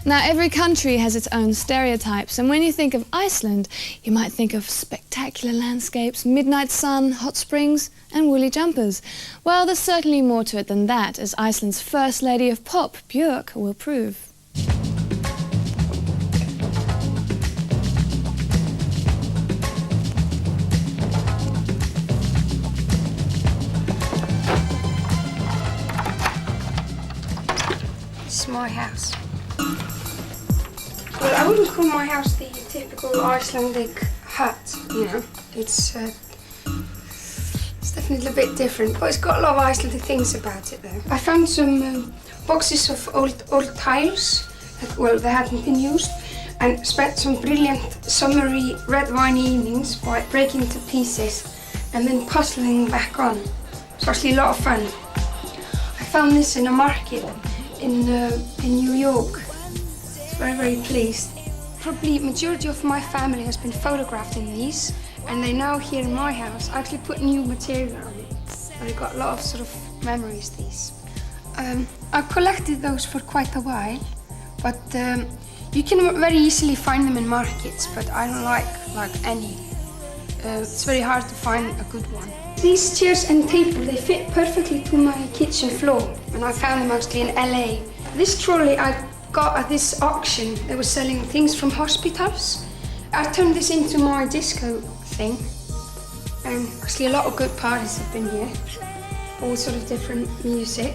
Now, every country has its own stereotypes, and when you think of Iceland, you might think of spectacular landscapes, midnight sun, hot springs, and woolly jumpers. Well, there's certainly more to it than that, as Iceland's first lady of pop, Björk, will prove. This is my house. Well, I wouldn't call my house the typical Icelandic hut, you know. It's definitely a bit different, but it's got a lot of Icelandic things about it though. I found some boxes of old tiles that, well, they hadn't been used, and spent some brilliant summery red wine evenings by breaking to pieces and then puzzling back on. It's actually a lot of fun. I found this in a market in New York. I was very, very pleased. Probably majority of my family has been photographed in these, and they're now here in my house. I actually put new material on it, but I got a lot of sort of memories, these. I've collected those for quite a while, but you can very easily find them in markets, but I don't like any. It's very hard to find a good one. These chairs and table, they fit perfectly to my kitchen floor, and I found them actually in LA. This trolley I got at this auction. They were selling things from hospitals. I turned this into my disco thing, and actually a lot of good parties have been here. All sort of different music.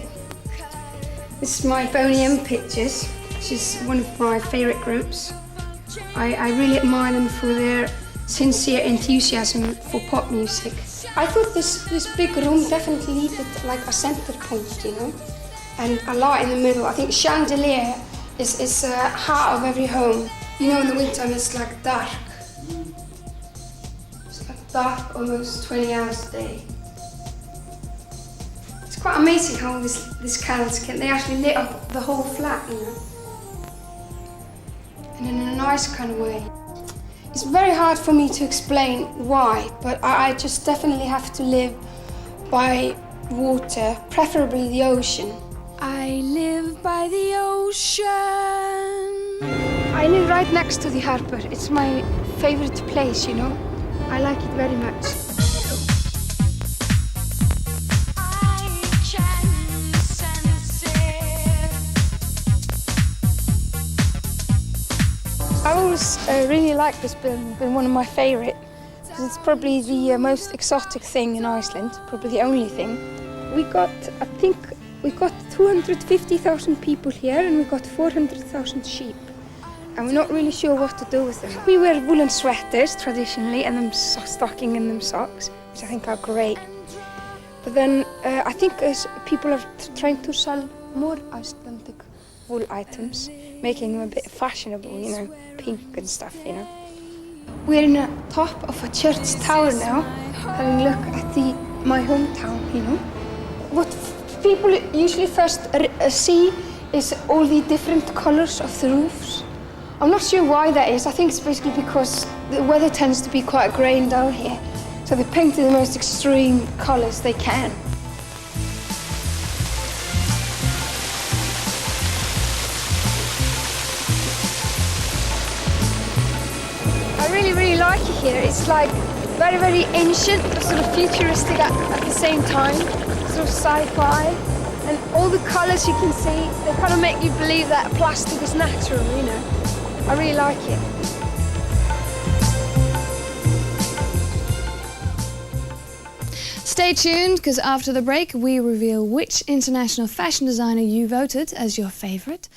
This is my Boney M pictures, which is one of my favourite groups. I really admire them for their sincere enthusiasm for pop music. I thought this big room definitely needed like a center point, you know, and a light in the middle. I think chandelier is heart of every home. You know, in the winter it's like dark. It's like dark almost 20 hours a day. It's quite amazing how these candles they actually lit up the whole flat, you know, and in a nice kind of way. It's very hard for me to explain why, but I just definitely have to live by water, preferably the ocean. I live by the ocean. I live right next to the harbor. It's my favorite place, you know. I like it very much. I always really liked this building, been one of my favourite, because it's probably the most exotic thing in Iceland, probably the only thing. I think we got 250,000 people here, and we got 400,000 sheep, and we're not really sure what to do with them. We wear woolen sweaters traditionally, and them stocking and them socks, which I think are great. But then I think people are trying to sell more Icelandic wool items, making them a bit fashionable, you know, pink and stuff, you know. We're in the top of a church tower now, having a look at my hometown, you know. What people usually first see is all the different colors of the roofs. I'm not sure why that is. I think it's basically because the weather tends to be quite grey and dull here, so they painted the most extreme colors they can. I really like it here. It's like very, very ancient, but sort of futuristic at the same time, sort of sci-fi. And all the colours you can see, they kind of make you believe that plastic is natural, you know. I really like it. Stay tuned, because after the break we reveal which international fashion designer you voted as your favourite.